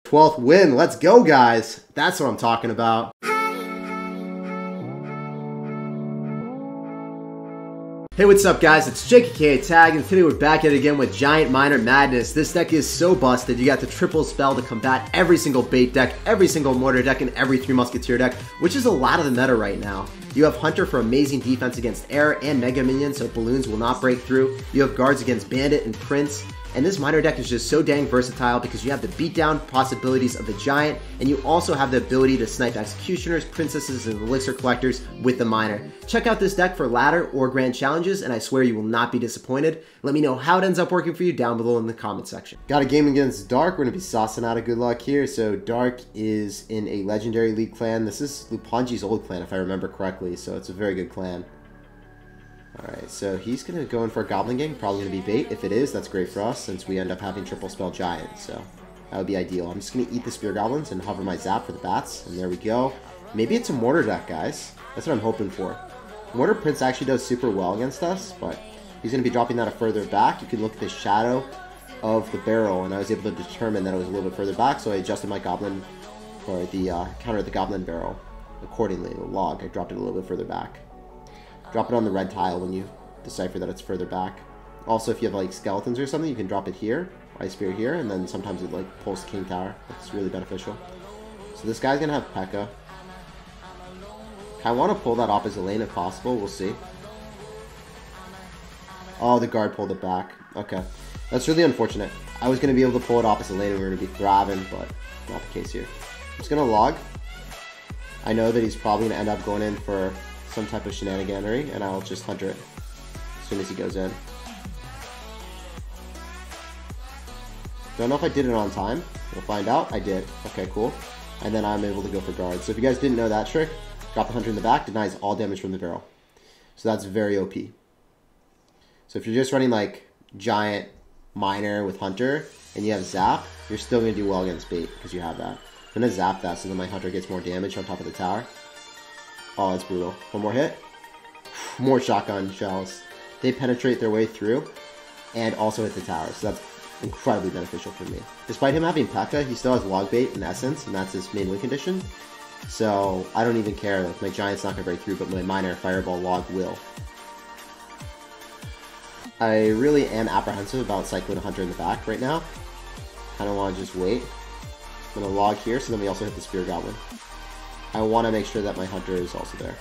12th win. Let's go, guys. That's what I'm talking about. Hey, what's up, guys? It's SirTagCR, and today we're back at it again with Giant Miner Madness. This deck is so busted. You got the triple spell to combat every single bait deck, every single mortar deck, and every 3 musketeer deck, which is a lot of the meta right now. You have Hunter for amazing defense against air and mega minions, so balloons will not break through. You have guards against bandit and prince. And this miner deck is just so dang versatile because you have the beatdown possibilities of the giant, and you also have the ability to snipe executioners, princesses, and elixir collectors with the miner. Check out this deck for ladder or grand challenges, and I swear you will not be disappointed. Let me know how it ends up working for you down below in the comment section. Got a game against Dark. We're going to be saucing out of good luck here. So Dark is in a legendary league clan. This is Lupanji's old clan, if I remember correctly, so it's a very good clan. Alright, so he's going to go in for a Goblin Gang, probably going to be bait. If it is, that's great for us, since we end up having triple spell Giant, so that would be ideal. I'm just going to eat the Spear Goblins and hover my Zap for the bats, and there we go. Maybe it's a Mortar deck, guys. That's what I'm hoping for. Mortar Prince actually does super well against us, but he's going to be dropping that further back. You can look at the shadow of the barrel, and I was able to determine that it was a little bit further back, so I adjusted my Goblin, or the counter of the Goblin barrel accordingly. The log, I dropped it a little bit further back. Drop it on the red tile when you decipher that it's further back. Also, if you have like skeletons or something, you can drop it here, Ice Spear here, and then sometimes it like pulls King Tower. That's really beneficial. So this guy's gonna have P.E.K.K.A. I want to pull that opposite lane if possible. We'll see. Oh, the guard pulled it back. Okay, that's really unfortunate. I was gonna be able to pull it opposite lane and we were gonna be thriving, but not the case here. I'm just gonna log. I know that he's probably gonna end up going in for some type of shenaniganery, and I'll just Hunter it as soon as he goes in. Don't know if I did it on time. We'll find out. I did. Okay, cool. And then I'm able to go for guards. So if you guys didn't know that trick, drop the Hunter in the back, denies all damage from the barrel. So that's very OP. So if you're just running like Giant Miner with Hunter, and you have Zap, you're still going to do well against bait, because you have that. I'm going to Zap that so that my Hunter gets more damage on top of the tower. Oh, that's brutal. One more hit. More shotgun shells. They penetrate their way through and also hit the tower, so that's incredibly beneficial for me. Despite him having P.E.K.K.A, he still has log bait in essence, and that's his main win condition. So I don't even care. Like, my Giant's not going to break through, but my Miner Fireball log will. I really am apprehensive about cycling a Hunter in the back right now. Kind of want to just wait. I'm going to log here, so then we also hit the Spear Goblin. I want to make sure that my Hunter is also there.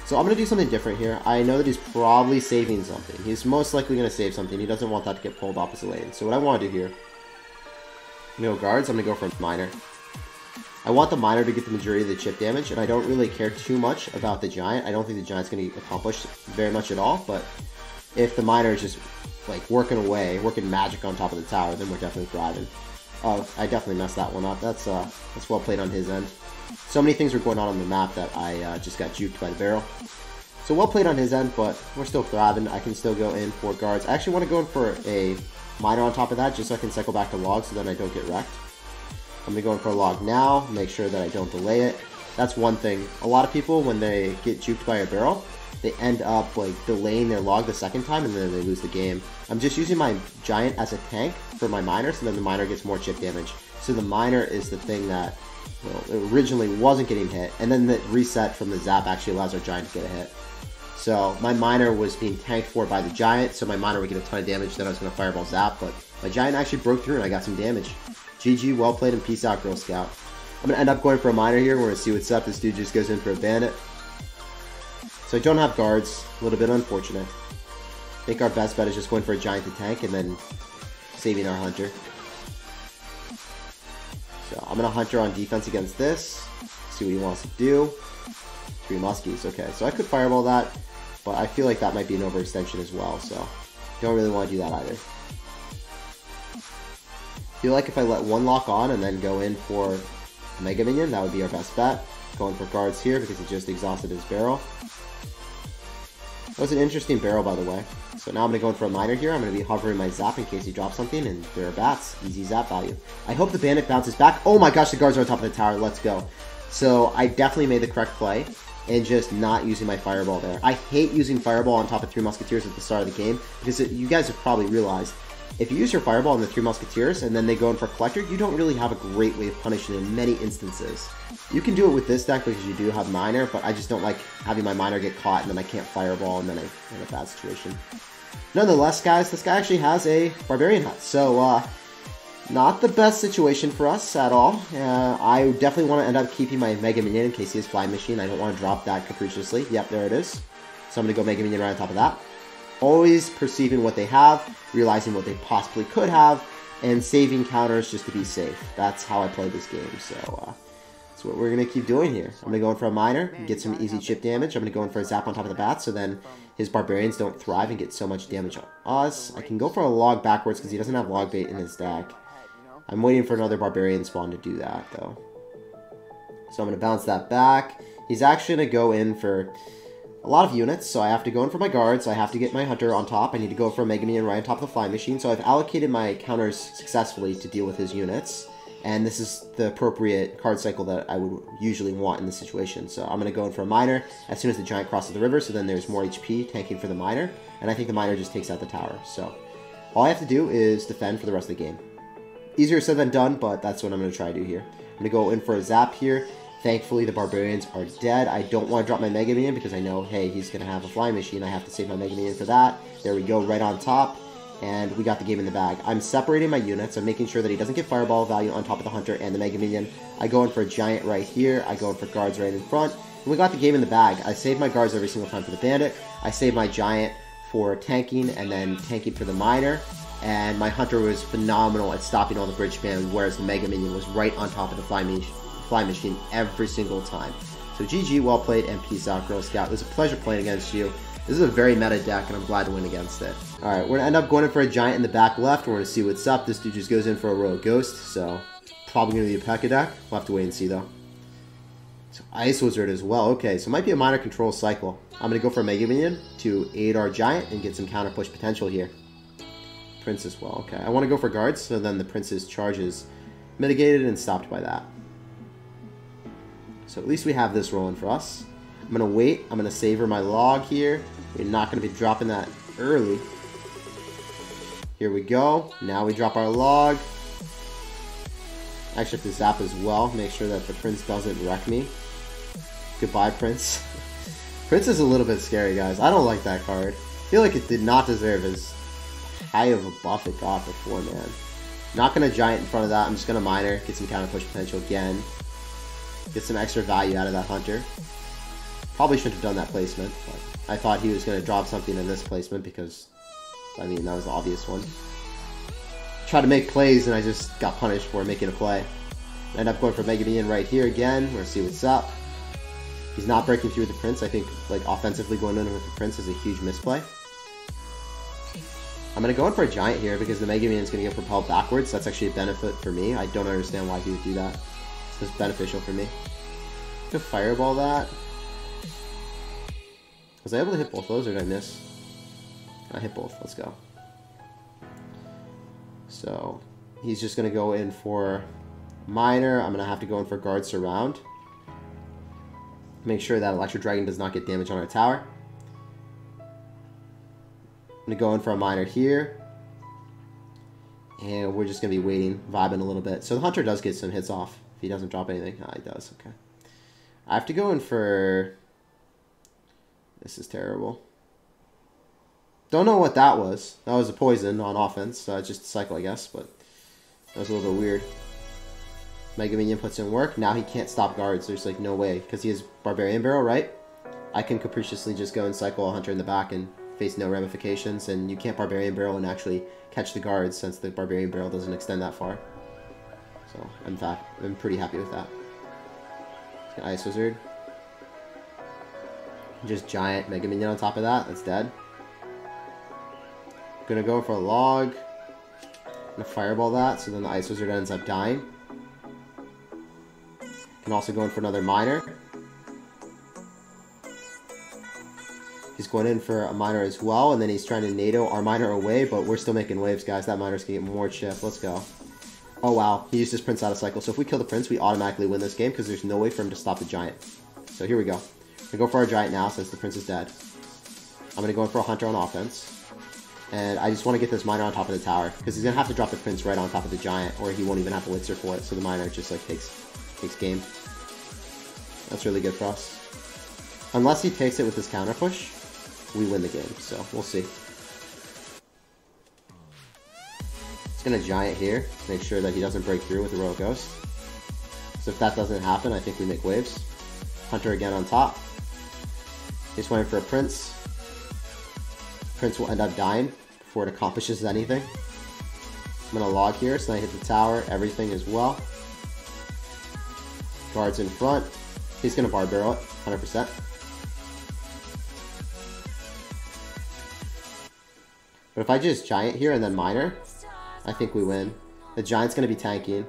So I'm going to do something different here. I know that he's probably saving something. He's most likely going to save something. He doesn't want that to get pulled opposite lane. So what I want to do here, I'm going to go guards. I'm going to go for a Miner. I want the Miner to get the majority of the chip damage, and I don't really care too much about the Giant. I don't think the Giant's going to accomplish very much at all, but if the Miner is just like working away, working magic on top of the tower, then we're definitely thriving. Oh, I definitely messed that one up. That's well played on his end. So many things were going on the map that I just got juked by the barrel. So well played on his end, but we're still thriving. I can still go in for guards. I actually want to go in for a Miner on top of that, just so I can cycle back to log so then I don't get wrecked. I'm going to go in for a log now, make sure that I don't delay it. That's one thing. A lot of people, when they get juked by a barrel, they end up like delaying their log the second time and then they lose the game. I'm just using my Giant as a tank for my Miner, so then the Miner gets more chip damage. So the Miner is the thing that, well, it originally wasn't getting hit, and then the reset from the Zap actually allows our Giant to get a hit. So my Miner was being tanked for by the Giant, so my Miner would get a ton of damage, then I was going to Fireball Zap, but my Giant actually broke through and I got some damage. GG, well played, and peace out, Girl Scout. I'm going to end up going for a Miner here. We're going to see what's up. This dude just goes in for a Bandit. So I don't have guards, a little bit unfortunate. I think our best bet is just going for a Giant to tank and then saving our Hunter. So I'm going to Hunter on defense against this, see what he wants to do. 3 muskies, okay. So I could Fireball that, but I feel like that might be an overextension as well, so don't really want to do that either. I feel like if I let one lock on and then go in for a Mega Minion, that would be our best bet. Going for guards here because it just exhausted his barrel. That was an interesting barrel, by the way. So now I'm going to go in for a Miner here. I'm going to be hovering my Zap in case he drops something, and there are bats. Easy Zap value. I hope the Bandit bounces back. Oh my gosh, the guards are on top of the tower. Let's go. So I definitely made the correct play and just not using my Fireball there. I hate using Fireball on top of 3 Musketeers at the start of the game because you guys have probably realized if you use your fireball on the 3 musketeers and then they go in for collector, you don't really have a great way of punishing in many instances. You can do it with this deck because you do have miner, but I just don't like having my miner get caught and then I can't fireball and then I'm in a bad situation. Nonetheless, guys, this guy actually has a barbarian hut, so not the best situation for us at all. I definitely want to end up keeping my Mega Minion in case he has Flying Machine. I don't want to drop that capriciously. Yep, there it is. So I'm going to go Mega Minion right on top of that. Always perceiving what they have, realizing what they possibly could have, and saving counters just to be safe. That's how I play this game, so that's what we're going to keep doing here. I'm going to go in for a miner, get some easy chip damage. I'm going to go in for a zap on top of the bat, so then his barbarians don't thrive and get so much damage on us. I can go for a log backwards because he doesn't have log bait in his deck. I'm waiting for another barbarian spawn to do that, though. So I'm going to bounce that back. He's actually going to go in for a lot of units, so I have to go in for my guards. I have to get my hunter on top. I need to go for a Mega Minion right on top of the Flying Machine. So I've allocated my counters successfully to deal with his units. And this is the appropriate card cycle that I would usually want in this situation. So I'm going to go in for a miner as soon as the giant crosses the river, so then there's more HP tanking for the miner. And I think the miner just takes out the tower. So all I have to do is defend for the rest of the game. Easier said than done, but that's what I'm going to try to do here. I'm going to go in for a zap here. Thankfully, the barbarians are dead. I don't want to drop my Mega Minion because I know, hey, he's going to have a Flying Machine. I have to save my Mega Minion for that. There we go, right on top. And we got the game in the bag. I'm separating my units. I'm making sure that he doesn't get Fireball value on top of the Hunter and the Mega Minion. I go in for a Giant right here. I go in for Guards right in front. And we got the game in the bag. I save my Guards every single time for the Bandit. I save my Giant for tanking and then tanking for the Miner. And my Hunter was phenomenal at stopping all the bridge spam, whereas the Mega Minion was right on top of the Flying Machine every single time. So GG, well played, and peace out, Girl Scout. It was a pleasure playing against you. This is a very meta deck, and I'm glad to win against it. Alright, we're going to end up going in for a Giant in the back left. We're going to see what's up. This dude just goes in for a Royal Ghost, so probably going to be a P.E.K.K.A deck. We'll have to wait and see, though. So Ice Wizard as well. Okay, so it might be a minor control cycle. I'm going to go for a Mega Minion to aid our Giant and get some counter push potential here. Prince as well. Okay, I want to go for guards, so then the Prince's charge is mitigated and stopped by that. So at least we have this rolling for us. I'm going to wait. I'm going to savor my log here. We're not going to be dropping that early. Here we go. Now we drop our log. I actually have to zap as well. Make sure that the Prince doesn't wreck me. Goodbye, Prince. Prince is a little bit scary, guys. I don't like that card. I feel like it did not deserve as high of a buff it got before, man. Not going to Giant in front of that. I'm just going to Miner. Get some counter push potential again. Get some extra value out of that Hunter. Probably shouldn't have done that placement, but I thought he was going to drop something in this placement because, I mean, that was the obvious one. Tried to make plays and I just got punished for making a play. End up going for Mega Minion right here again. We're going to see what's up. He's not breaking through with the Prince. I think, like, offensively going in with the Prince is a huge misplay. I'm going to go in for a Giant here because the Mega Minion is going to get propelled backwards. That's actually a benefit for me. I don't understand why he would do that. It's just beneficial for me. To Fireball that. Was I able to hit both those or did I miss? I hit both. Let's go. So he's just going to go in for Miner. I'm going to have to go in for Guard Surround. Make sure that Electric Dragon does not get damage on our tower. I'm going to go in for a Miner here. And we're just going to be waiting, vibing a little bit. So the Hunter does get some hits off if he doesn't drop anything. Ah, he does. Okay. I have to go in for... This is terrible. Don't know what that was. That was a poison on offense. Just a cycle, I guess, but that was a little bit weird. Mega Minion puts in work. Now he can't stop guards. There's like no way because he has Barbarian Barrel, right? I can capriciously just go and cycle a Hunter in the back and face no ramifications, and you can't Barbarian Barrel and actually catch the guards since the Barbarian Barrel doesn't extend that far. So I'm pretty happy with that. Ice Wizard. Just Giant Mega Minion on top of that. That's dead. Gonna go for a log. Gonna Fireball that, so then the Ice Wizard ends up dying. Can also go in for another Miner. He's going in for a Miner as well, and then he's trying to NATO our Miner away, but we're still making waves, guys. That Miner's gonna get more chip. Let's go. Oh, wow. He used his Prince out of cycle. So if we kill the Prince, we automatically win this game because there's no way for him to stop the Giant. So here we go. We're going to go for our Giant now since the Prince is dead. I'm going to go in for a Hunter on offense. And I just want to get this miner on top of the tower, because he's going to have to drop the prince right on top of the giant, or he won't even have elixir for it, so the miner just like takes game. That's really good for us. Unless he takes it with his counter push, we win the game, so we'll see. Just going to giant here, make sure that he doesn't break through with the Royal Ghost. So if that doesn't happen, I think we make waves. Hunter again on top. Just waiting for a prince. Prince will end up dying before it accomplishes anything. I'm going to log here, so I hit the tower, everything as well. Guards in front. He's going to bar barrel it, 100%. But if I just giant here and then miner, I think we win. The giant's going to be tanking.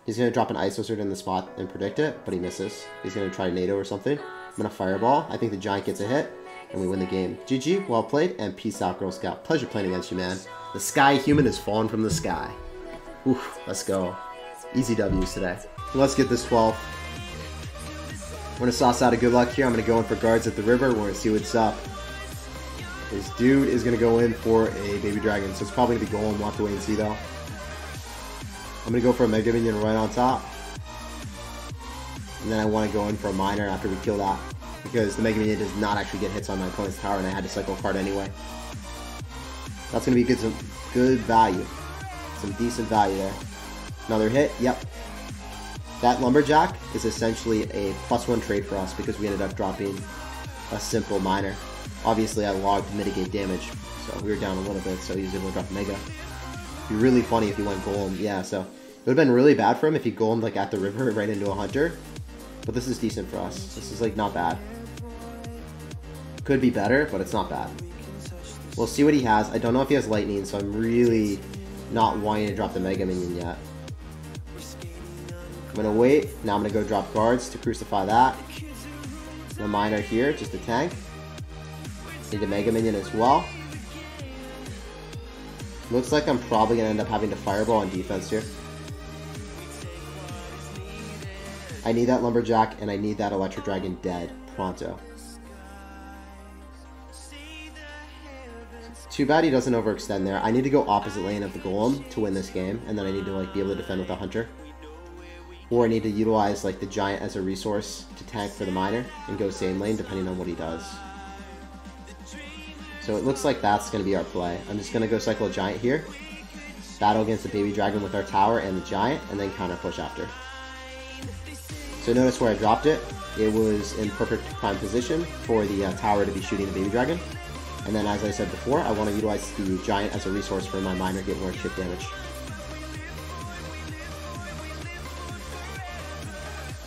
He's going to drop an ice wizard in the spot and predict it, but he misses. He's going to try NATO or something. I'm going to fireball. I think the giant gets a hit, and we win the game. GG, well played, and peace out, Girl Scout. Pleasure playing against you, man. The sky human has fallen from the sky. Oof, let's go. Easy W's today. Let's get this 12. We're going to sauce out a good luck here. I'm going to go in for guards at the river. We're going to see what's up. This dude is going to go in for a baby dragon, so it's probably going to be golem. We'll have to wait and see, though. I'm going to go for a mega minion right on top. And then I want to go in for a miner after we kill that, because the mega minion does not actually get hits on my opponent's tower, and I had to cycle a card anyway. That's going to be some good value. Some decent value there. Another hit, yep. That lumberjack is essentially a +1 trade for us, because we ended up dropping a simple miner. Obviously I logged mitigate damage, so we were down a little bit, so he was able to drop mega. It'd be really funny if he went golem, yeah, so it would have been really bad for him if he golemed like at the river right into a hunter. But this is decent for us. This is like not bad. Could be better, but it's not bad. We'll see what he has. I don't know if he has lightning, so I'm really not wanting to drop the mega minion yet. I'm going to wait. Now I'm going to go drop guards to crucify that. The miner here, just a tank. Need a mega minion as well. Looks like I'm probably going to end up having to fireball on defense here. I need that lumberjack, and I need that electric dragon dead pronto. Too bad he doesn't overextend there. I need to go opposite lane of the golem to win this game, and then I need to like be able to defend with a hunter. Or I need to utilize like the giant as a resource to tank for the miner and go same lane depending on what he does. So it looks like that's going to be our play. I'm just going to go cycle a giant here. Battle against the baby dragon with our tower and the giant, and then counter push after. So notice where I dropped it. It was in perfect prime position for the tower to be shooting the baby dragon. And then as I said before, I want to utilize the giant as a resource for my miner to get more chip damage.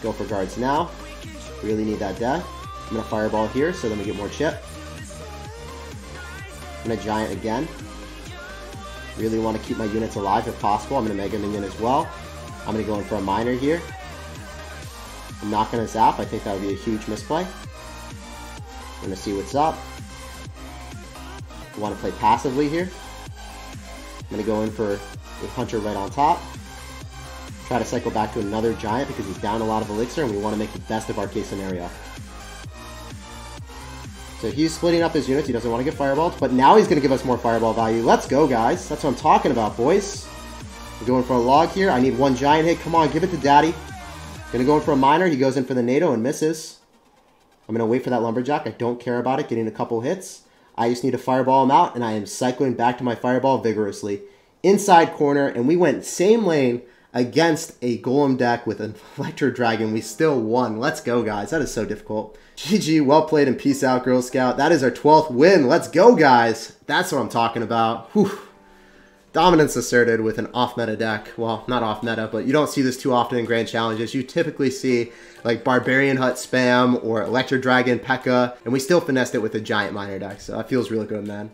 Go for guards now. Really need that death. I'm going to fireball here so then we get more chip. I'm going to giant again. Really want to keep my units alive if possible. I'm going to mega minion as well. I'm going to go in for a miner here. I'm not going to zap. I think that would be a huge misplay. I'm going to see what's up. I want to play passively here. I'm going to go in for a hunter right on top. Try to cycle back to another giant because he's down a lot of elixir and we want to make the best of our case scenario. So he's splitting up his units. He doesn't want to get fireballed, but now he's going to give us more fireball value. Let's go, guys. That's what I'm talking about, boys. We're going for a log here. I need one giant hit. Come on, give it to daddy. Going to go in for a miner. He goes in for the NATO and misses. I'm going to wait for that lumberjack. I don't care about it getting a couple hits. I just need to fireball him out, and I am cycling back to my fireball vigorously. Inside corner, and we went same lane against a golem deck with an electro dragon. We still won. Let's go, guys. That is so difficult. GG, well played, and peace out, Girl Scout. That is our 12th win. Let's go, guys. That's what I'm talking about. Whew. Dominance asserted with an off-meta deck. Well, not off-meta, but you don't see this too often in Grand Challenges. You typically see like Barbarian Hut spam or Electro Dragon, P.E.K.K.A, and we still finessed it with a Giant Miner deck, so that feels really good, man.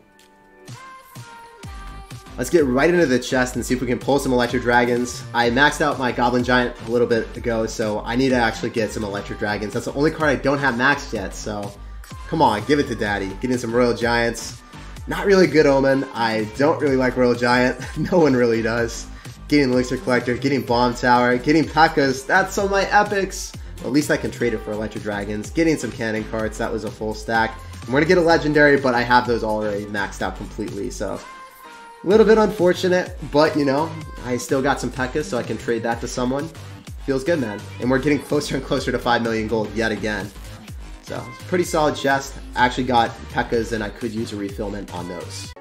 Let's get right into the chest and see if we can pull some Electro Dragons. I maxed out my Goblin Giant a little bit ago, so I need to actually get some Electro Dragons. That's the only card I don't have maxed yet, so come on, give it to daddy. Getting some Royal Giants. Not really good omen. I don't really like Royal Giant. No one really does. Getting Elixir Collector, getting Bomb Tower, getting P.E.K.K.As. That's on my epics. At least I can trade it for Electro Dragons. Getting some Cannon cards. That was a full stack. I'm going to get a legendary, but I have those already maxed out completely, so a little bit unfortunate, but you know, I still got some P.E.K.K.A.s, so I can trade that to someone. Feels good, man. And we're getting closer and closer to 5 million gold yet again. So, pretty solid chest. I actually got P.E.K.K.A.s, and I could use a refillment on those.